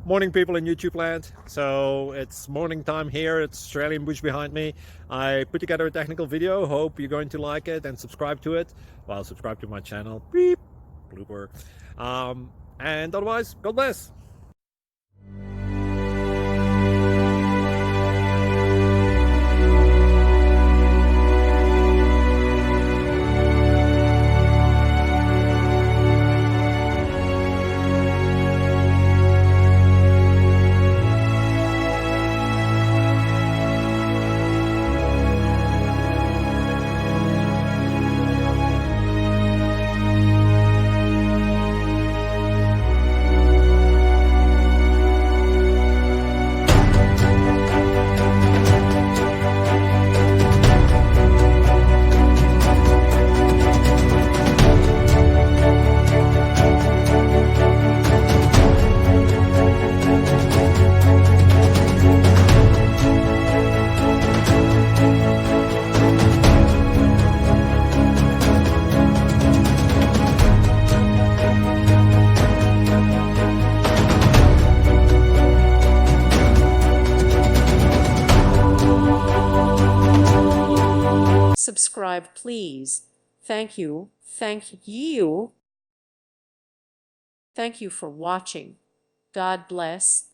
Morning, people in YouTube land. So it's morning time here. It's Australian bush behind me. I put together a technical video. Hope you're going to like it and subscribe to it. Well, subscribe to my channel. Beep, blooper. And otherwise, God bless. Subscribe, please. Thank you. Thank you. Thank you for watching. God bless.